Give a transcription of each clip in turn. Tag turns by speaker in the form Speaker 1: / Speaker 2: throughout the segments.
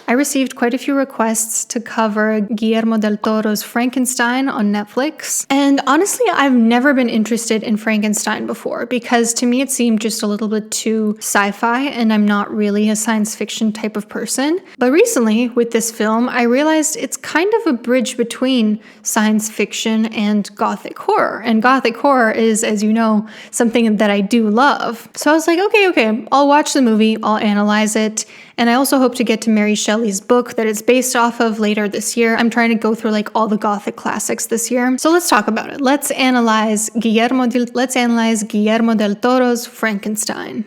Speaker 1: I received quite a few requests to cover Guillermo del Toro's Frankenstein on Netflix. And honestly, I've never been interested in Frankenstein before because to me it seemed just a little bit too sci-fi, and I'm not really a science fiction type of person. But recently, with this film, I realized it's kind of a bridge between science fiction and gothic horror. And gothic horror is, as you know, something that I do love. So I was like, okay, I'll watch the movie, I'll analyze it, and I also hope to get to Mary Shelley's book that it's based off of later this year. I'm trying to go through like all the gothic classics this year. So let's talk about it. Let's analyze Guillermo del Toro's Frankenstein.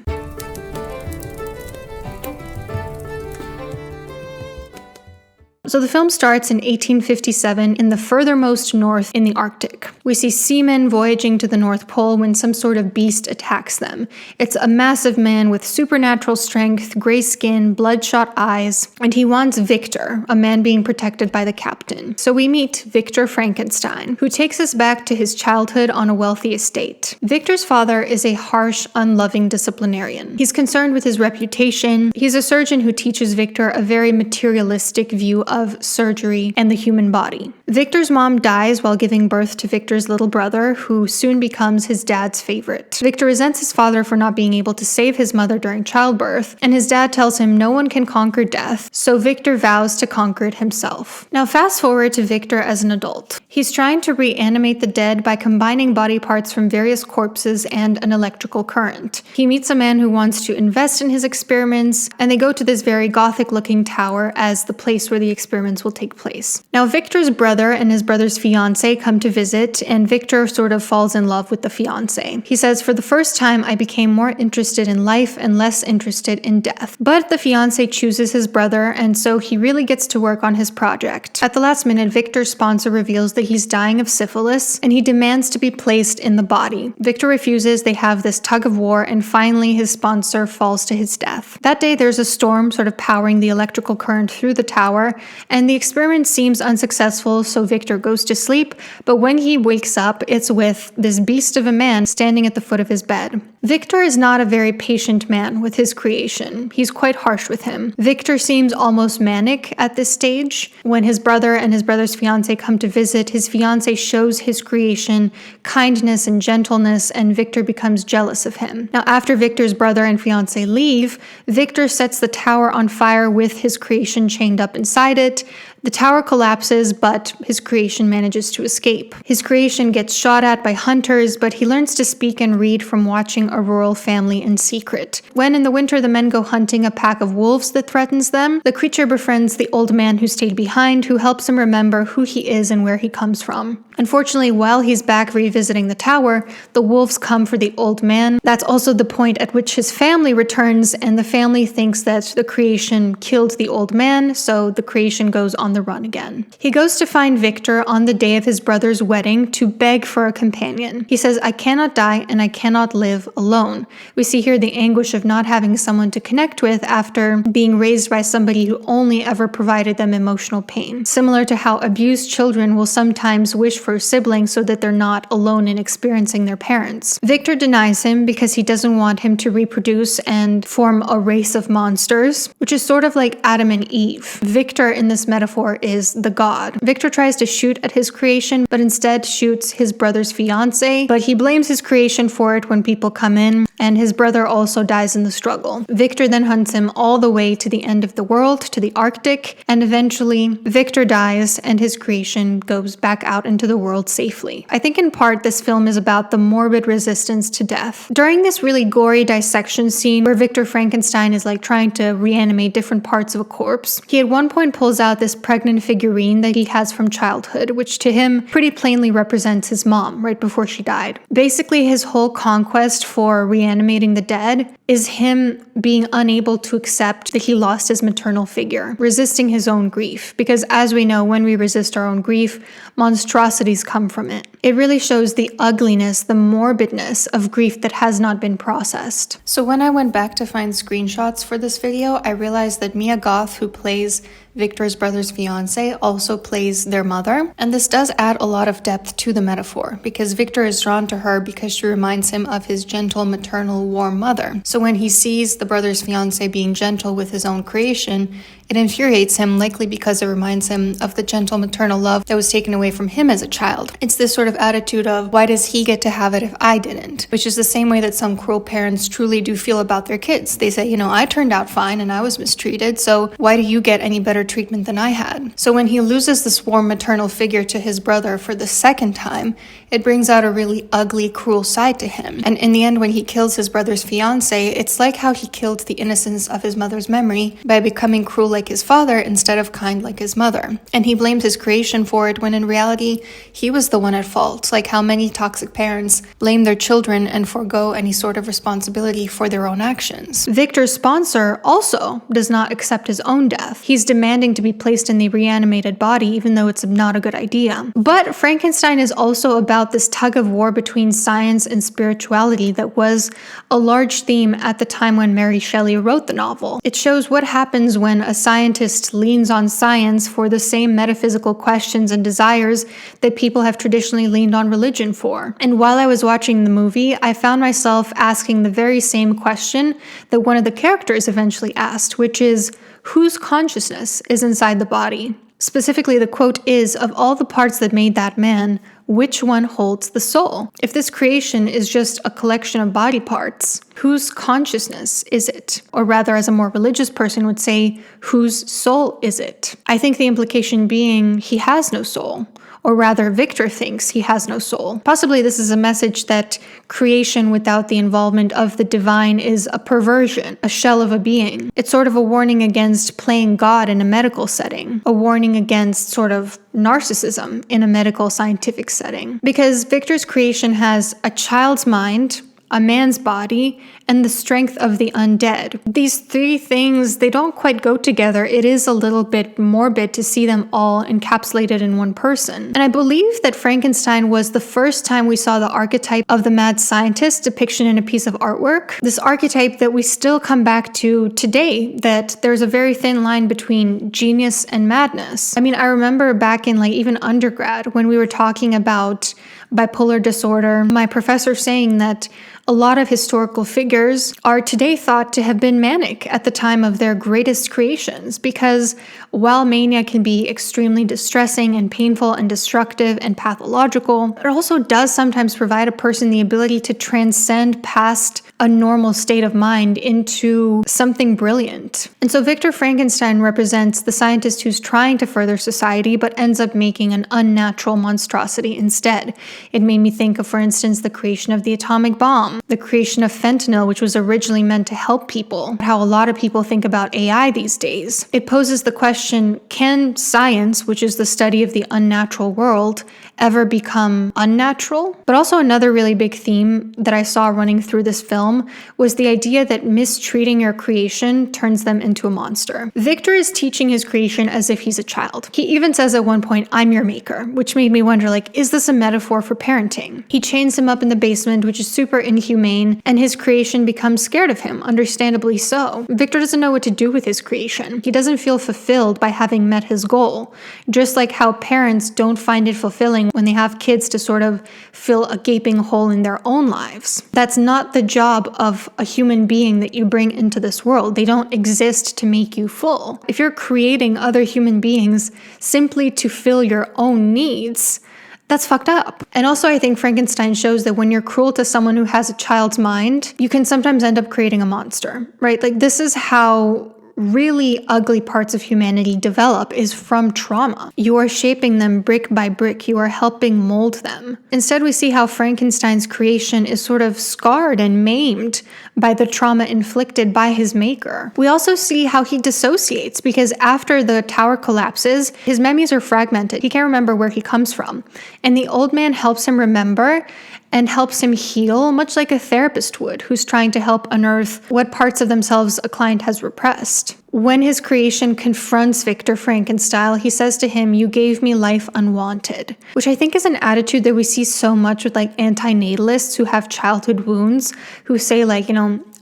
Speaker 1: So the film starts in 1857 in the furthermost north in the Arctic. We see seamen voyaging to the North Pole when some sort of beast attacks them. It's a massive man with supernatural strength, gray skin, bloodshot eyes, and he wants Victor, a man being protected by the captain. So we meet Victor Frankenstein, who takes us back to his childhood on a wealthy estate. Victor's father is a harsh, unloving disciplinarian. He's concerned with his reputation. He's a surgeon who teaches Victor a very materialistic view of surgery and the human body. Victor's mom dies while giving birth to Victor's little brother, who soon becomes his dad's favorite. Victor resents his father for not being able to save his mother during childbirth, and his dad tells him no one can conquer death, so Victor vows to conquer it himself. Now fast forward to Victor as an adult. He's trying to reanimate the dead by combining body parts from various corpses and an electrical current. He meets a man who wants to invest in his experiments, and they go to this very gothic-looking tower as the place where the experiments will take place. Now Victor's brother and his brother's fiance come to visit, and Victor sort of falls in love with the fiance. He says, "For the first time, I became more interested in life and less interested in death." But the fiance chooses his brother, and so he really gets to work on his project. At the last minute, Victor's sponsor reveals that he's dying of syphilis, and he demands to be placed in the body. Victor refuses, they have this tug of war, and finally his sponsor falls to his death. That day, there's a storm sort of powering the electrical current through the tower, and the experiment seems unsuccessful, so Victor goes to sleep, but when he wakes up, it's with this beast of a man standing at the foot of his bed. Victor is not a very patient man with his creation. He's quite harsh with him. Victor seems almost manic at this stage. When his brother and his brother's fiance come to visit, his fiance shows his creation kindness and gentleness, and Victor becomes jealous of him. Now, after Victor's brother and fiance leave, Victor sets the tower on fire with his creation chained up inside it. The tower collapses, but his creation manages to escape. His creation gets shot at by hunters, but he learns to speak and read from watching a rural family in secret. When in the winter the men go hunting a pack of wolves that threatens them, the creature befriends the old man who stayed behind, who helps him remember who he is and where he comes from. Unfortunately, while he's back revisiting the tower, the wolves come for the old man. That's also the point at which his family returns, and the family thinks that the creation killed the old man, so the creation goes on the run again. He goes to find Victor on the day of his brother's wedding to beg for a companion. He says, "I cannot die and I cannot live alone." We see here the anguish of not having someone to connect with after being raised by somebody who only ever provided them emotional pain. Similar to how abused children will sometimes wish for a sibling so that they're not alone in experiencing their parents. Victor denies him because he doesn't want him to reproduce and form a race of monsters, which is sort of like Adam and Eve. Victor in this metaphor is the god. Victor tries to shoot at his creation, but instead shoots his brother's fiance, but he blames his creation for it when people come in, and his brother also dies in the struggle. Victor then hunts him all the way to the end of the world, to the Arctic, and eventually Victor dies and his creation goes back out into the world safely. I think in part this film is about the morbid resistance to death. During this really gory dissection scene where Victor Frankenstein is like trying to reanimate different parts of a corpse, he at one point pulls out this pregnant figurine that he has from childhood, which to him pretty plainly represents his mom right before she died. Basically, his whole conquest for reanimating the dead is him being unable to accept that he lost his maternal figure, resisting his own grief. Because as we know, when we resist our own grief, monstrosities come from it. It really shows the ugliness, the morbidness of grief that has not been processed. So when I went back to find screenshots for this video, I realized that Mia Goth, who plays Victor's brother's fiance also plays their mother, and this does add a lot of depth to the metaphor, because Victor is drawn to her because she reminds him of his gentle, maternal, warm mother. So when he sees the brother's fiance being gentle with his own creation, it infuriates him, likely because it reminds him of the gentle maternal love that was taken away from him as a child. It's this sort of attitude of, why does he get to have it if I didn't? Which is the same way that some cruel parents truly do feel about their kids. They say, I turned out fine and I was mistreated, so why do you get any better treatment than I had? So when he loses this warm maternal figure to his brother for the second time, it brings out a really ugly, cruel side to him. And in the end, when he kills his brother's fiance, it's like how he killed the innocence of his mother's memory by becoming cruel like his father instead of kind like his mother. And he blames his creation for it when in reality, he was the one at fault, like how many toxic parents blame their children and forego any sort of responsibility for their own actions. Victor's sponsor also does not accept his own death. He's demanding to be placed in the reanimated body, even though it's not a good idea. But Frankenstein is also about this tug of war between science and spirituality that was a large theme at the time when Mary Shelley wrote the novel. It shows what happens when a scientist leans on science for the same metaphysical questions and desires that people have traditionally leaned on religion for. And while I was watching the movie, I found myself asking the very same question that one of the characters eventually asked, which is, whose consciousness is inside the body? Specifically, the quote is, of all the parts that made that man, which one holds the soul? If this creation is just a collection of body parts, whose consciousness is it? Or rather, as a more religious person would say, whose soul is it? I think the implication being he has no soul. Or rather, Victor thinks he has no soul. Possibly this is a message that creation without the involvement of the divine is a perversion, a shell of a being. It's sort of a warning against playing God in a medical setting, a warning against sort of narcissism in a medical scientific setting. Because Victor's creation has a child's mind, a man's body, and the strength of the undead. These three things, they don't quite go together. It is a little bit morbid to see them all encapsulated in one person. And I believe that Frankenstein was the first time we saw the archetype of the mad scientist depiction in a piece of artwork. This archetype that we still come back to today, that there's a very thin line between genius and madness. I mean, I remember back in even undergrad when we were talking about bipolar disorder, my professor saying that a lot of historical figures are today thought to have been manic at the time of their greatest creations, because while mania can be extremely distressing and painful and destructive and pathological, it also does sometimes provide a person the ability to transcend past a normal state of mind into something brilliant. And so Victor Frankenstein represents the scientist who's trying to further society but ends up making an unnatural monstrosity instead. It made me think of, for instance, the creation of the atomic bomb, the creation of fentanyl, which was originally meant to help people, how a lot of people think about AI these days. It poses the question, can science, which is the study of the unnatural world, ever become unnatural? But also another really big theme that I saw running through this film was the idea that mistreating your creation turns them into a monster. Victor is teaching his creation as if he's a child. He even says at one point, I'm your maker, which made me wonder, is this a metaphor for parenting? He chains him up in the basement, which is super inhumane, and his creation becomes scared of him, understandably so. Victor doesn't know what to do with his creation. He doesn't feel fulfilled by having met his goal, just like how parents don't find it fulfilling when they have kids to sort of fill a gaping hole in their own lives. That's not the job of a human being that you bring into this world. They don't exist to make you full. If you're creating other human beings simply to fill your own needs, that's fucked up. And also I think Frankenstein shows that when you're cruel to someone who has a child's mind, you can sometimes end up creating a monster, right? This is how really ugly parts of humanity develop, is from trauma. You are shaping them brick by brick. You are helping mold them. Instead, we see how Frankenstein's creation is sort of scarred and maimed by the trauma inflicted by his maker. We also see how he dissociates, because after the tower collapses, his memories are fragmented. He can't remember where he comes from. And the old man helps him remember and helps him heal, much like a therapist would, who's trying to help unearth what parts of themselves a client has repressed. When his creation confronts Victor Frankenstein, he says to him, "You gave me life unwanted," which I think is an attitude that we see so much with antinatalists who have childhood wounds, who say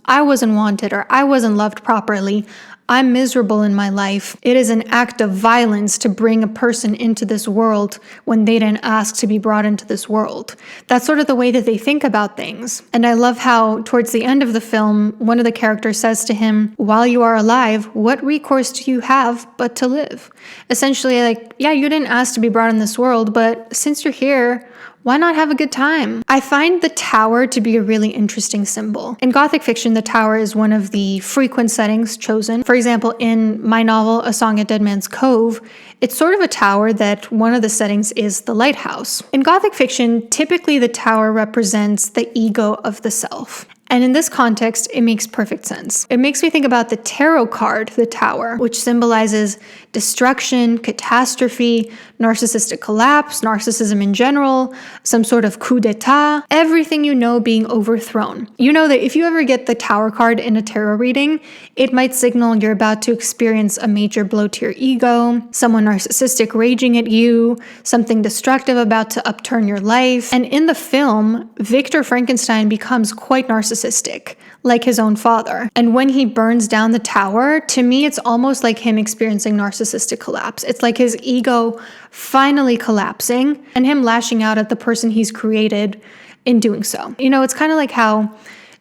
Speaker 1: I wasn't wanted, or I wasn't loved properly. I'm miserable in my life. It is an act of violence to bring a person into this world when they didn't ask to be brought into this world. That's sort of the way that they think about things. And I love how towards the end of the film, one of the characters says to him, while you are alive, what recourse do you have but to live? Essentially, like, yeah, you didn't ask to be brought in this world, but since you're here, why not have a good time? I find the tower to be a really interesting symbol. In Gothic fiction, the tower is one of the frequent settings chosen. For example, in my novel, A Song at Dead Man's Cove, it's sort of a tower that one of the settings is the lighthouse. In Gothic fiction, typically the tower represents the ego of the self. And in this context, it makes perfect sense. It makes me think about the tarot card, the Tower, which symbolizes destruction, catastrophe, narcissistic collapse, narcissism in general, some sort of coup d'etat, everything you know being overthrown. You know that if you ever get the Tower card in a tarot reading, it might signal you're about to experience a major blow to your ego, someone narcissistic raging at you, something destructive about to upturn your life. And in the film, Victor Frankenstein becomes quite narcissistic, like his own father. And when he burns down the tower, to me, it's almost like him experiencing narcissistic collapse. It's like his ego finally collapsing and him lashing out at the person he's created in doing so. You know, it's kind of like how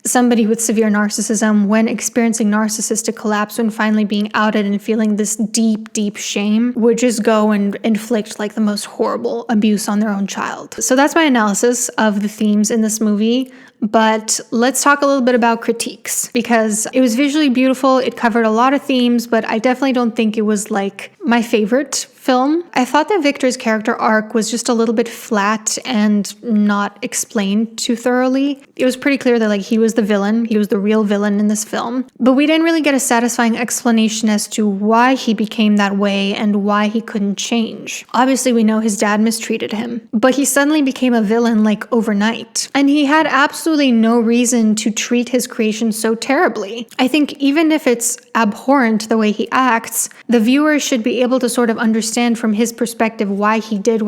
Speaker 1: somebody with severe narcissism, when experiencing narcissistic collapse, when finally being outed and feeling this deep, deep shame, would just go and inflict like the most horrible abuse on their own child. So that's my analysis of the themes in this movie. But let's talk a little bit about critiques, because it was visually beautiful. It covered a lot of themes, but I definitely don't think it was like my favorite film. I thought that Victor's character arc was just a little bit flat and not explained too thoroughly. It was pretty clear that like he was the villain, he was the real villain in this film, but we didn't really get a satisfying explanation as to why he became that way and why he couldn't change. Obviously, we know his dad mistreated him, but he suddenly became a villain like overnight, and he had absolutely no reason to treat his creation so terribly. I think even if it's abhorrent the way he acts, the viewer should be able to sort of understand from his perspective why he did,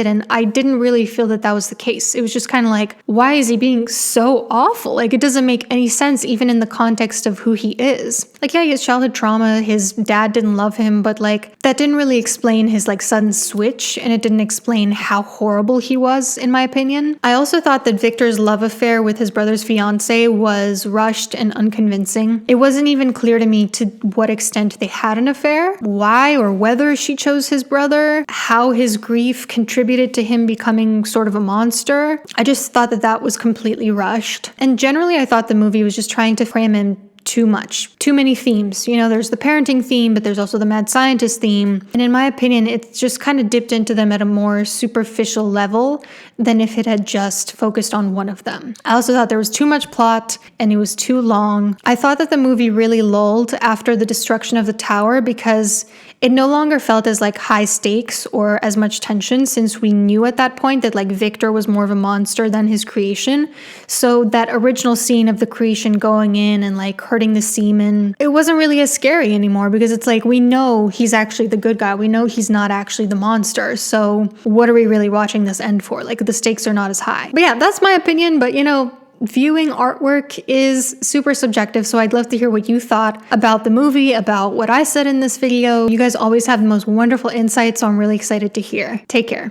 Speaker 1: and I didn't really feel that that was the case. It was just kind of like, why is he being so awful? Like, it doesn't make any sense even in the context of who he is. Like, yeah, he has childhood trauma, his dad didn't love him, but like, that didn't really explain his like sudden switch, and it didn't explain how horrible he was, in my opinion. I also thought that Victor's love affair with his brother's fiance was rushed and unconvincing. It wasn't even clear to me to what extent they had an affair, why or whether she chose his brother, how his grief contributed to him becoming sort of a monster. I just thought that that was completely rushed. And generally, I thought the movie was just trying to cram in too much. Too many themes. You know, there's the parenting theme, but there's also the mad scientist theme. And in my opinion, it's just kind of dipped into them at a more superficial level than if it had just focused on one of them. I also thought there was too much plot and it was too long. I thought that the movie really lulled after the destruction of the tower because it no longer felt as like high stakes or as much tension, since we knew at that point that like Victor was more of a monster than his creation. So that original scene of the creation going in and like hurting the semen, it wasn't really as scary anymore because it's like, we know he's actually the good guy. We know he's not actually the monster. So what are we really watching this end for? Like, the stakes are not as high. But yeah, that's my opinion. But you know, viewing artwork is super subjective, so I'd love to hear what you thought about the movie, about what I said in this video. You guys always have the most wonderful insights, so I'm really excited to hear. Take care.